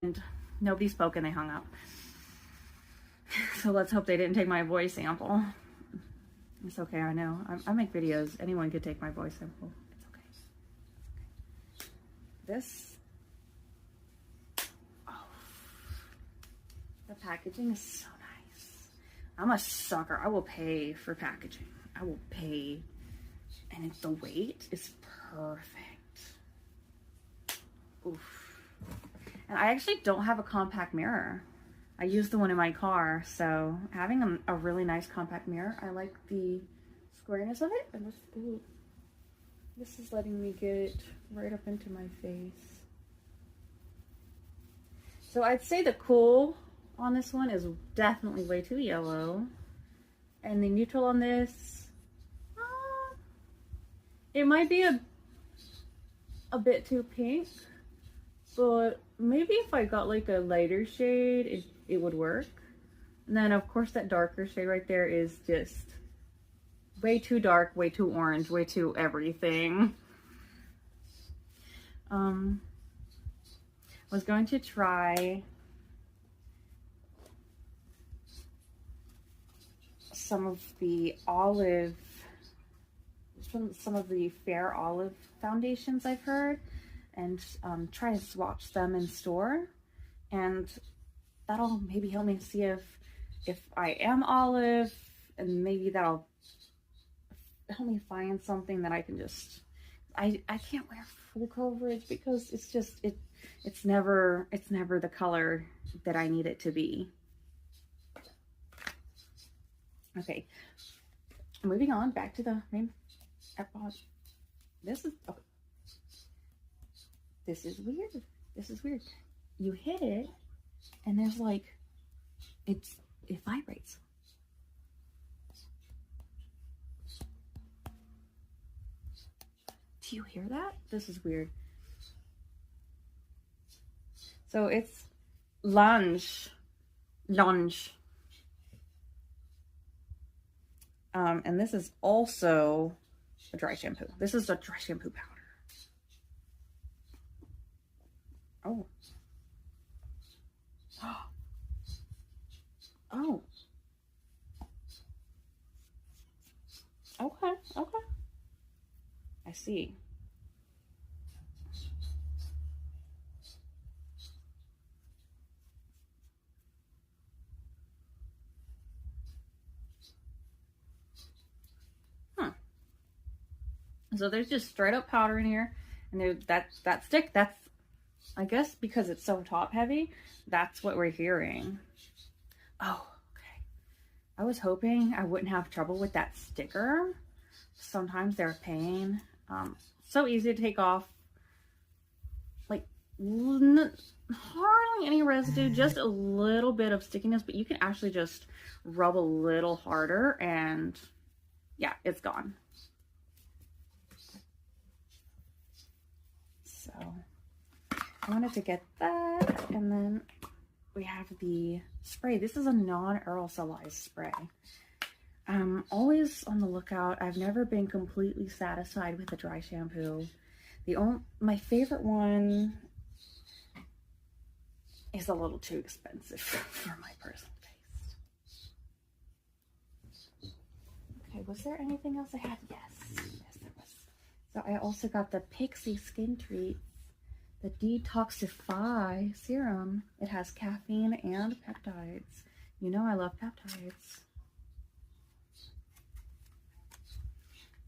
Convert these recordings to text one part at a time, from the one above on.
And nobody spoke and they hung up. So let's hope they didn't take my voice sample. It's okay, I know. I make videos. Anyone could take my voice sample. It's okay. This, oh, the packaging is so nice. I'm a sucker. I will pay for packaging. I will pay. And the weight is perfect. Oof. And I actually don't have a compact mirror. I use the one in my car, so having a really nice compact mirror, I like the squareness of it. And this is letting me get it right up into my face. So I'd say the cool on this one is definitely way too yellow. And the neutral on this, it might be a bit too pink, but maybe if I got like a lighter shade, it would work. And then of course that darker shade right there is just way too dark, way too orange, way too everything. I was going to try some of the fair olive foundations I've heard, and try to swatch them in store, and that'll maybe help me see if I am olive, and maybe that'll help me find something that I can just, I can't wear full coverage because it's just it's never the color that I need it to be. Okay, moving on back to the main AirPod. This is weird. This is weird. You hit it, and there's like, it vibrates. Do you hear that? This is weird. So it's lunge. And this is also a dry shampoo. This is a dry shampoo powder. Oh. Oh. Okay, okay. I see. So there's just straight up powder in here, and there that stick, that's, I guess because it's so top heavy, that's what we're hearing. Oh, okay. I was hoping I wouldn't have trouble with that sticker. Sometimes they're a pain. So easy to take off. Like hardly any residue, just a little bit of stickiness, but you can actually just rub a little harder and yeah, it's gone. So I wanted to get that, and then we have the spray. This is a non-aerosolized spray. I'm always on the lookout. I've never been completely satisfied with a dry shampoo. My favorite one is a little too expensive for my personal taste. Okay, was there anything else I had? Yes, there was. So I also got the Pixie Skin Treats, the Detoxify Serum. It has caffeine and peptides. You know I love peptides.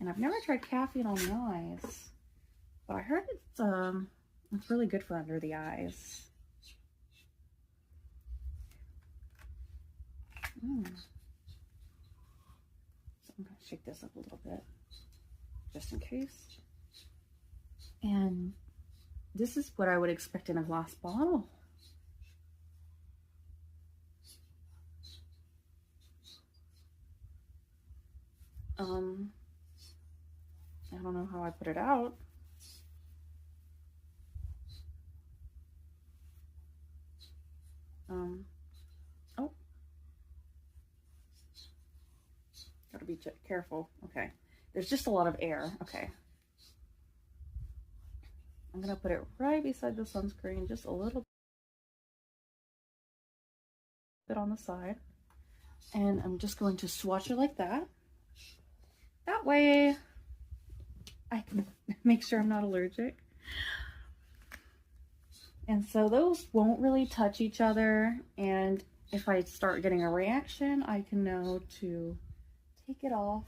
And I've never tried caffeine on the eyes, but I heard it's really good for under the eyes. So I'm gonna shake this up a little bit, just in case. And this is what I would expect in a glass bottle. I don't know how I put it out. Oh, gotta be careful. Okay, there's just a lot of air. Okay, I'm gonna put it right beside the sunscreen, just a little bit on the side. And I'm just going to swatch it like that. That way I can make sure I'm not allergic. And so those won't really touch each other. And if I start getting a reaction, I can know to take it off.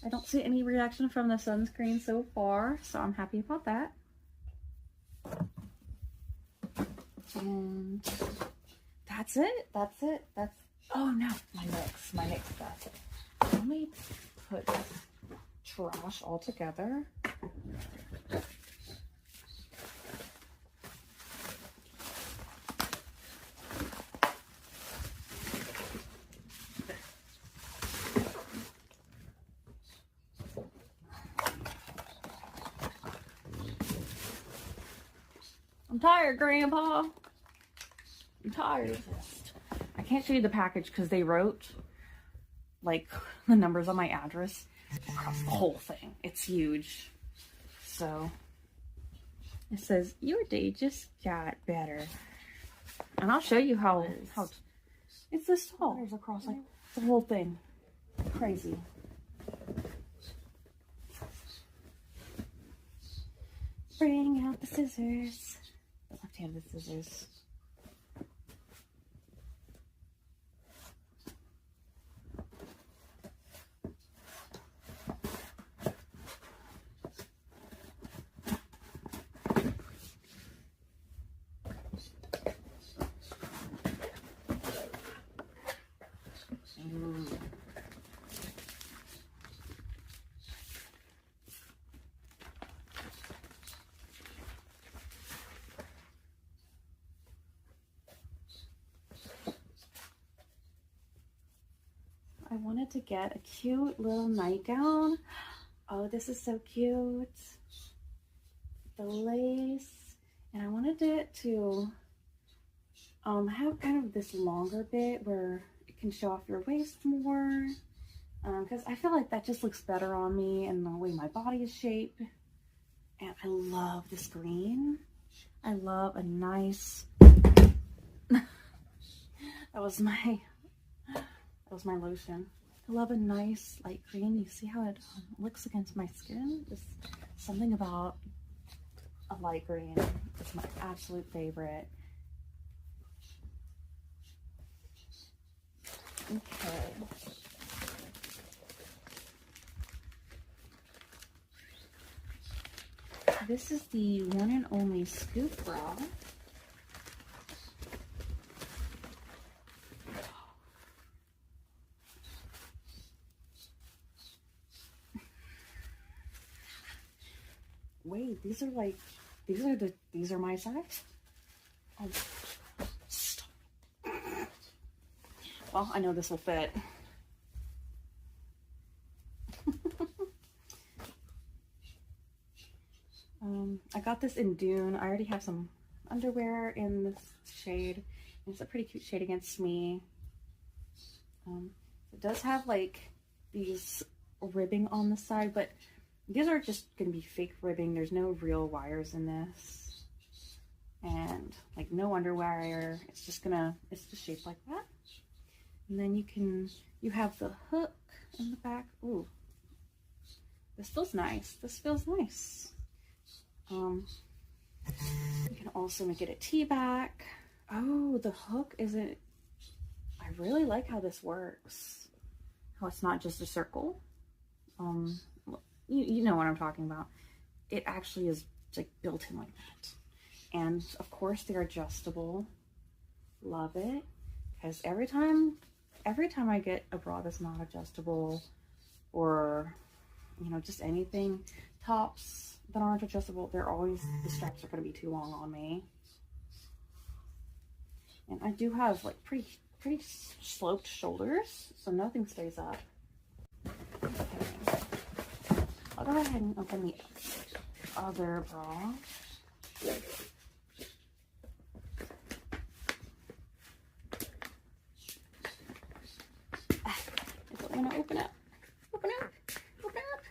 I don't see any reaction from the sunscreen so far, so I'm happy about that. And that's it. That's it. That's, oh no, my Knix stuff. Let me put this trash all together. I'm tired, Grandpa. I'm tired. I can't show you the package because they wrote like the numbers on my address across the whole thing. It's huge. So it says your day just got better. And I'll show you how it's this tall. There's across like the whole thing. Crazy. Bring out the scissors. The left-handed scissors. I wanted to get a cute little nightgown. Oh, this is so cute. The lace. And I wanted it to have kind of this longer bit where it can show off your waist more. Because I feel like that just looks better on me and the way my body is shaped. And I love this green. I love a nice... that was my lotion. I love a nice light green. You see how it looks against my skin? Just something about a light green. It's my absolute favorite. Okay. This is the one and only scoop bra. Wait, these are my size? Oh, stop. Well, I know this will fit. I got this in Dune. I already have some underwear in this shade. It's a pretty cute shade against me. It does have like these ribbing on the side, but these are just going to be fake ribbing. There's no real wires in this. And like no underwire. It's just shaped like that. And then you have the hook in the back. Ooh. This feels nice. This feels nice. You can also make it a tea back. Oh, the hook isn't, I really like how this works. How it's not just a circle. You know what I'm talking about. It actually is like built in like that. And of course they're adjustable. Love it. Because every time I get a bra that's not adjustable, or you know, just anything, tops that aren't adjustable, the straps are going to be too long on me. And I do have like pretty sloped shoulders, so nothing stays up. Okay. I'll go ahead and open the other bra. I don't want to open it. Open it. Open it.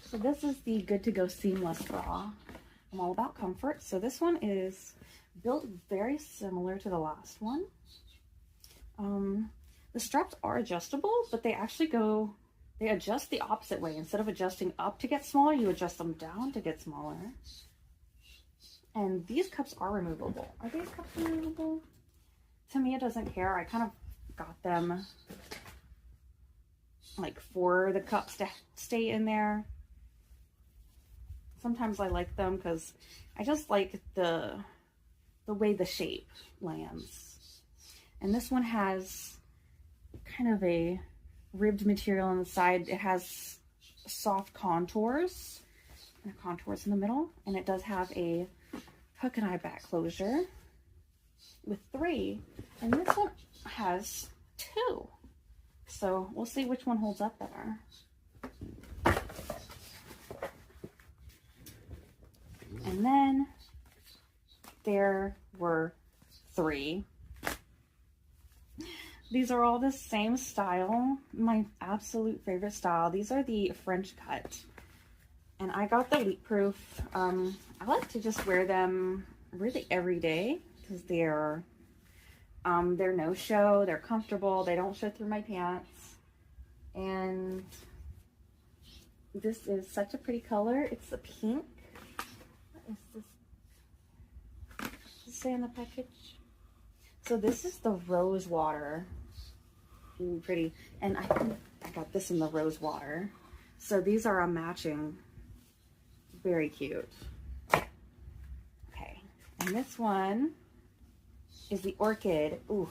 So this is the Good to Go seamless bra. I'm all about comfort. So this one is built very similar to the last one. The straps are adjustable, but they actually they adjust the opposite way. Instead of adjusting up to get smaller, you adjust them down to get smaller. And these cups are removable. Are these cups removable? To me, it doesn't care. I kind of got them like for the cups to stay in there. Sometimes I like them because I just like the way the shape lands. And this one has kind of a ribbed material on the side. It has soft contours and contours in the middle, and it does have a hook and eye back closure with 3, and this one has 2. So we'll see which one holds up better. And then there were 3. These are all the same style, my absolute favorite style. These are the French cut, and I got the leak proof. I like to just wear them really every day because they're no show, they're comfortable, they don't show through my pants, and this is such a pretty color. It's a pink. What is this? Does it say on the package? So this is the rose water. Ooh, pretty. And I think I got this in the rose water. So these are a matching. Very cute. Okay. And this one is the orchid. Ooh,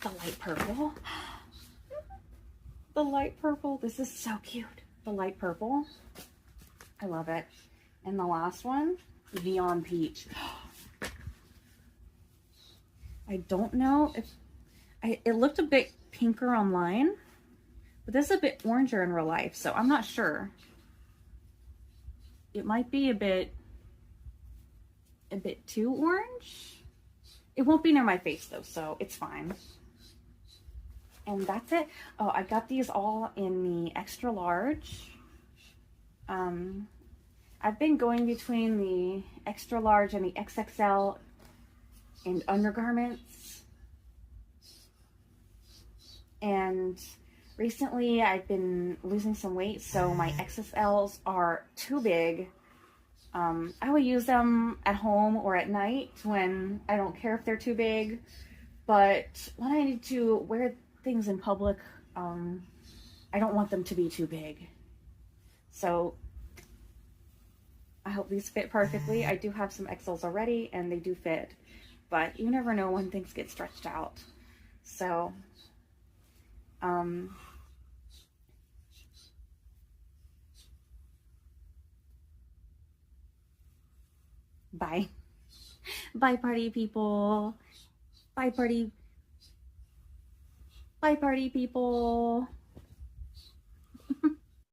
the light purple. The light purple. This is so cute. The light purple. I love it. And the last one, neon peach. I don't know if it looked a bit pinker online, but this is a bit oranger in real life, so I'm not sure. It might be a bit too orange. It won't be near my face though, so it's fine. And that's it. Oh, I got these all in the extra large. I've been going between the extra large and the XXL and undergarments, and recently I've been losing some weight, so my XSLs are too big. I will use them at home or at night when I don't care if they're too big, but when I need to wear things in public, I don't want them to be too big. So I hope these fit perfectly. I do have some XLs already and they do fit, but you never know when things get stretched out. So, bye. Bye, party people. Bye, party. Bye, party people.